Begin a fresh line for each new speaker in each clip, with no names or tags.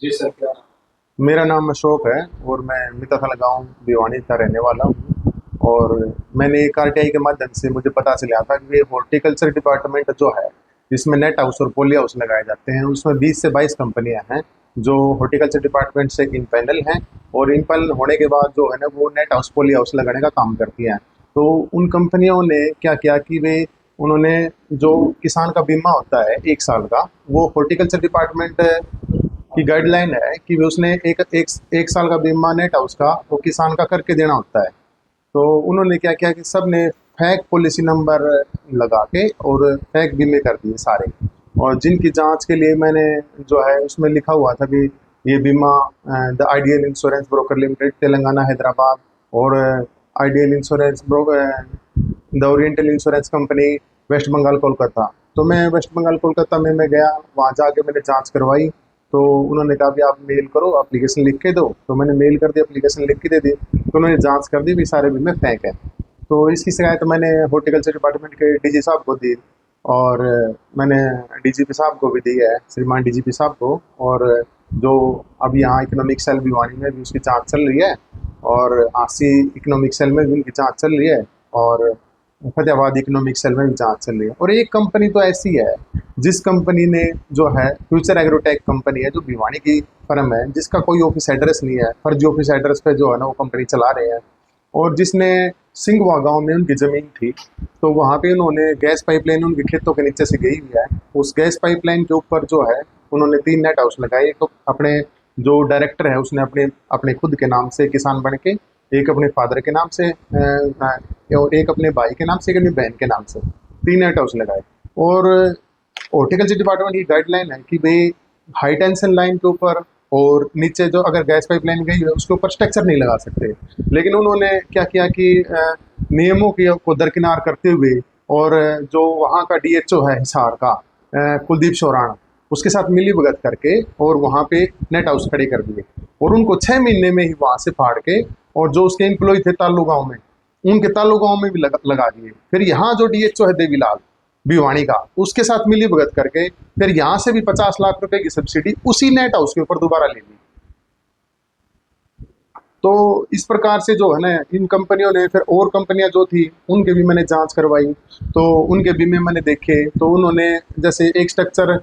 जी sir, क्या?
मेरा नाम अशोक है और मैं मिताथल गांव भिवानी का रहने वाला हूँ। और मैंने एक आरटीआई के माध्यम से मुझे पता चला था कि ये हॉर्टिकल्चर डिपार्टमेंट जो है, जिसमें नेट हाउस और पोली हाउस लगाए जाते हैं, उसमें 20 से 22 कंपनियां हैं जो हॉर्टिकल्चर डिपार्टमेंट से इन पैनल हैं। और इन पैनल होने के बाद जो है ना, वो नेट हाउस पोली हाउस लगाने का काम करती हैं। तो उन कंपनियों ने क्या किया कि वे उन्होंने जो किसान का बीमा होता है 1 साल का, वो हॉर्टिकल्चर डिपार्टमेंट की गाइडलाइन है कि भी उसने एक साल का बीमा नेट हाउस का वो किसान का करके देना होता है। तो उन्होंने क्या किया कि सब ने फेक पॉलिसी नंबर लगा के और फेक बीमे कर दिए सारे। और जिनकी जांच के लिए मैंने जो है उसमें लिखा हुआ था कि ये बीमा the ideal insurance broker limited Telangana Hyderabad, और ideal insurance broker the oriental insurance company West Bengal Kolkata. तो मैं वेस्ट बंगाल कोलकाता में मैं गया, वहाँ जाके मैंने जांच करवाई। तो उन्होंने कहा कि आप मेल करो, एप्लीकेशन लिख के दो। तो मैंने मेल कर दी, एप्लीकेशन लिख के दे दी। तो उन्होंने जांच कर दी भी सारे बीमे फेंक है। तो इसकी शिकायत मैंने हॉर्टिकल्चर डिपार्टमेंट के डीजी साहब को दी। और मैंने डीजीपी साहब को भी दी है, श्रीमान डीजीपी साहब को। और जो अभी यहाँ इकोनॉमिक सेल भिवानी में भी उसकी जांच चल रही है, और आसी इकोनॉमिक सेल में भी उनकी जांच चल रही है, और फतेहाबाद इकोनॉमिक सेल में भी जांच चल रही है। और एक कंपनी तो ऐसी है जिस कंपनी ने जो है, फ्यूचर एग्रोटेक कंपनी है जो भिवानी की फर्म है, जिसका कोई ऑफिस एड्रेस नहीं है, फर्जी ऑफिस एड्रेस पे जो है ना वो कंपनी चला रहे हैं। और जिसने सिंगवा गांव में उनकी ज़मीन थी, तो वहाँ पे उन्होंने गैस पाइपलाइन उनके खेतों के नीचे से गई हुई है। उस गैस पाइपलाइन के ऊपर जो है उन्होंने 3 नेट हाउस लगाए। तो अपने जो डायरेक्टर है उसने अपने अपने खुद के नाम से किसान बन के, एक अपने फादर के नाम से और एक अपने भाई के नाम से, एक अपनी बहन के नाम से 3 नेट हाउस लगाए। और हॉर्टिकल्चर डिपार्टमेंट की गाइडलाइन है कि भाई हाई टेंशन लाइन के ऊपर और नीचे जो अगर गैस पाइपलाइन गई है उसके ऊपर स्ट्रक्चर नहीं लगा सकते। लेकिन उन्होंने क्या किया कि नियमों की को दरकिनार करते हुए, और जो वहाँ का डीएचओ है हिसार का, कुलदीप शोराण, उसके साथ मिली भगत करके और वहाँ पे नेट हाउस खड़े कर दिए। और उनको 6 महीने में ही वहाँ से फाड़ के, और जो उसके एम्प्लॉय थे तालू गांव में, उनके तालु गांव में भी लगा दिए। फिर यहाँ जो डीएचओ है देवीलाल भिवानी का, उसके साथ मिली भगत करके फिर यहाँ से भी 50 लाख रुपए की सब्सिडी उसी नेट हाउस के ऊपर दोबारा ले ली। तो इस प्रकार से जो है ना, इन कंपनियों ने फिर और कंपनियां जो थी उनके भी मैंने जांच करवाई। तो उनके बीमे मैंने देखे, तो उन्होंने जैसे एक स्ट्रक्चर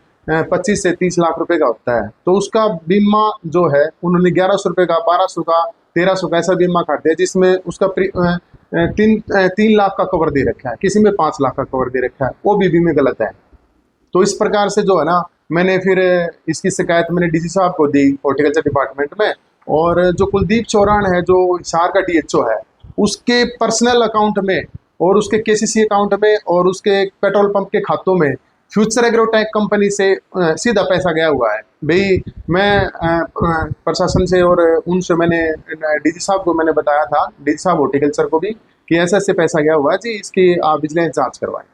25 से 30 लाख रुपए का होता है, तो उसका बीमा जो है उन्होंने 1100 रुपये का, 1200 का, 1300 का ऐसा बीमा काट दिया, जिसमें उसका 3 लाख का कवर दे रखा है, किसी में 5 लाख का कवर दे रखा है, वो भी बीमे गलत है। तो इस प्रकार से जो है ना, मैंने फिर इसकी शिकायत मैंने डीसी साहब को दी हॉर्टिकल्चर डिपार्टमेंट में। और जो कुलदीप चौरान है जो हिसार का डीएचओ है, उसके पर्सनल अकाउंट में और उसके केसीसी अकाउंट में और उसके पेट्रोल पंप के खातों में फ्यूचर एग्रोटेक कंपनी से सीधा पैसा गया हुआ है। भाई मैं प्रशासन से और उनसे मैंने डीजी साहब को मैंने बताया था, डीजी साहब हॉर्टिकल्चर को भी, कि ऐसे ऐसे पैसा गया हुआ है जी, इसकी आप विजिलेंस जांच करवाएं।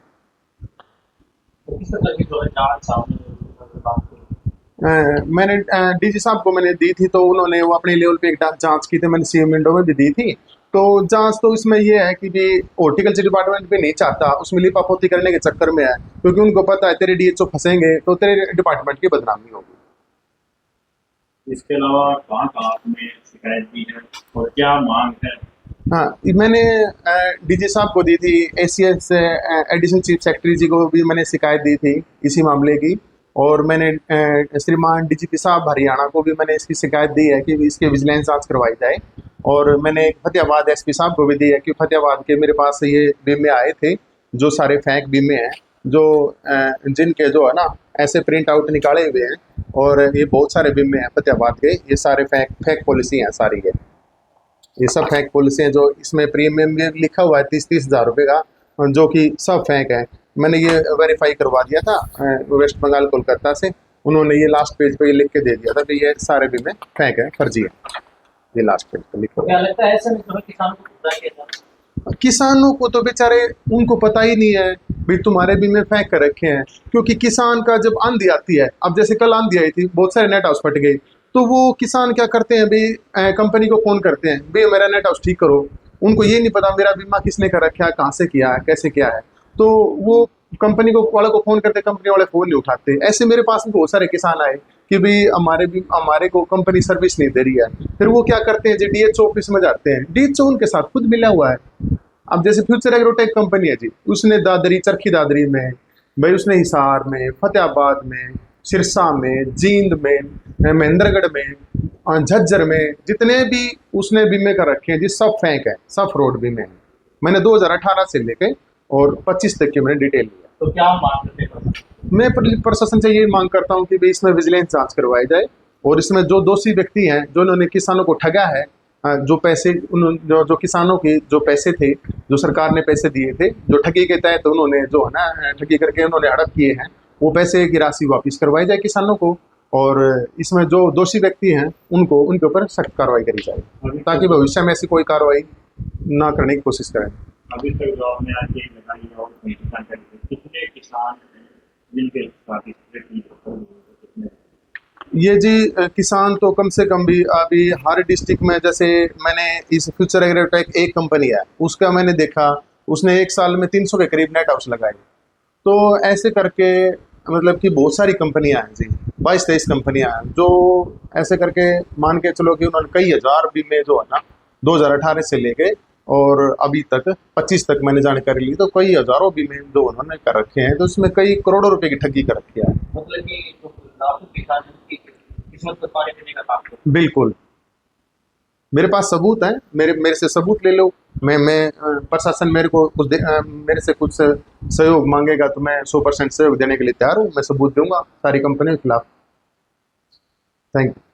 तो किस तरह की जो है जाँच सामने आई है, अगर बात करें?
मैंने डीजी साहब को मैंने दी थी, तो उन्होंने वो अपने लेवल पे एक जांच की थी, मैंने सीएम विंडो में भी दी थी। तो जांच तो इसमें ये है कि भी हॉर्टिकल्चर डिपार्टमेंट भी नहीं चाहता उसमें लिपापोती करने के चक्कर में है, क्योंकि उनको पता है तेरे डीएचओ फंसेंगे तो तेरे डिपार्टमेंट की बदनामी होगी।
इसके अलावा कहाँ-कहाँ आपने शिकायत की है और क्या माँग है?
हाँ, मैंने डीजी साहब को दी थी, एसीएस एडिशनल चीफ सेक्रेटरी जी को भी मैंने शिकायत दी थी इसी मामले की। और मैंने श्रीमान डीजीपी साहब हरियाणा को भी मैंने इसकी शिकायत दी है कि इसकी विजिलेंस जांच करवाई जाए। और मैंने फतेहाबाद एसपी साहब को भी दी है कि फतेहाबाद के मेरे पास ये बीमे आए थे, जो सारे फेक बीमे हैं, जो जिनके जो है ना ऐसे प्रिंट आउट निकाले हुए हैं। और ये बहुत सारे बीमे हैं फतेहाबाद के, ये सारे फेक फेक पॉलिसी हैं सारी ये सब फेक पॉलिसी हैं। जो इसमें प्रीमियम भी लिखा हुआ है 30-30 हज़ार रुपये का, जो कि सब फेक है। मैंने ये वेरीफाई करवा दिया था वेस्ट बंगाल कोलकाता से। उन्होंने ये लास्ट पेज पे ये लिख के दे दिया था कि ये सारे बीमे फेक है, फर्जी है। ये लास्ट पेज पे लिखा
तो
हुआ
क्या लगता है ऐसे में जो है किसानों को गुमराह किया जा रहा है?
है। किसानों को तो बेचारे, उनको पता ही नहीं है भाई तुम्हारे बीमे फेंक कर रखे हैं। क्योंकि किसान का जब आंधी आती है, अब जैसे कल आंधी आई थी, बहुत सारे नेट हाउस फट गए, तो वो किसान क्या करते हैं भाई, कंपनी को फोन करते हैं, भाई मेरा नेट हाउस ठीक करो। उनको ये नहीं पता मेरा बीमा किसने कर रखा है, कहाँ से किया है, कैसे किया है। तो वो कंपनी को वाले को फोन करते, कंपनी वाले फोन नहीं उठाते। ऐसे मेरे पास भी बहुत सारे किसान आए कि भाई हमारे को कंपनी सर्विस नहीं दे रही है। फिर वो क्या करते हैं जी, डीएचओ ऑफिस में जाते हैं, डीएचओ उनके साथ खुद मिला हुआ है। अब जैसे फ्यूचर एग्रोटेक कंपनी है जी, उसने दादरी, चरखी दादरी में भाई, उसने हिसार में, फतेहाबाद में, सिरसा में, जींद में, महेंद्रगढ़ में, झज्जर में, जितने भी उसने बीमे कर रखे हैं जी, सब फेंक है, सब फ्रॉड बीमे हैं। मैंने 2018 से लेके और 25 तक की मैंने डिटेल लिया।
तो क्या मांग करते हैं?
मैं प्रशासन से ये मांग करता हूँ कि भाई इसमें विजिलेंस जांच करवाई जाए, और इसमें जो दोषी व्यक्ति हैं, जो उन्होंने किसानों को ठगा है, जो पैसे जो किसानों के जो पैसे थे, जो सरकार ने पैसे दिए थे, जो ठगी के तहत उन्होंने जो है ना ठगी करके उन्होंने हड़प किए हैं, वो पैसे की राशि वापस करवाई जाए किसानों को, और इसमें जो दोषी व्यक्ति हैं उनको उनके ऊपर सख्त कार्रवाई करी जाए, ताकि भविष्य में ऐसी कोई कार्रवाई ना करने की कोशिश करें।
अभी तक जो आपने आज ये लगाई है और कितने किसान जिनके साथ इस तरह की कितने?
ये जी किसान तो कम से कम भी अभी हर डिस्ट्रिक्ट में, जैसे मैंने इस फ्यूचर एग्रोटेक एक कंपनी है उसका मैंने देखा, उसने एक साल में 300 के करीब नेट हाउस लगाए। तो ऐसे करके मतलब कि बहुत सारी कंपनियां हैं जी, 22-23 कंपनियां हैं जो ऐसे करके मान के चलो कि उन्होंने कई हज़ार बीमे जो है ना 2018 से लेके और अभी तक 25 तक मैंने जानकारी ली, तो कई हज़ारों बीमे जो उन्होंने कर रखे हैं, तो इसमें कई करोड़ों रुपए की ठगी कर रखी है।
मतलब कि जो लाखों किसान की किस्मत को पाने देने का काम करते
बिल्कुल, मेरे पास सबूत है, मेरे से सबूत ले लो। मैं प्रशासन मेरे को मेरे से कुछ सहयोग मांगेगा तो मैं 100% सहयोग देने के लिए तैयार हूँ, मैं सबूत दूंगा सारी कंपनियों के खिलाफ। Thank you.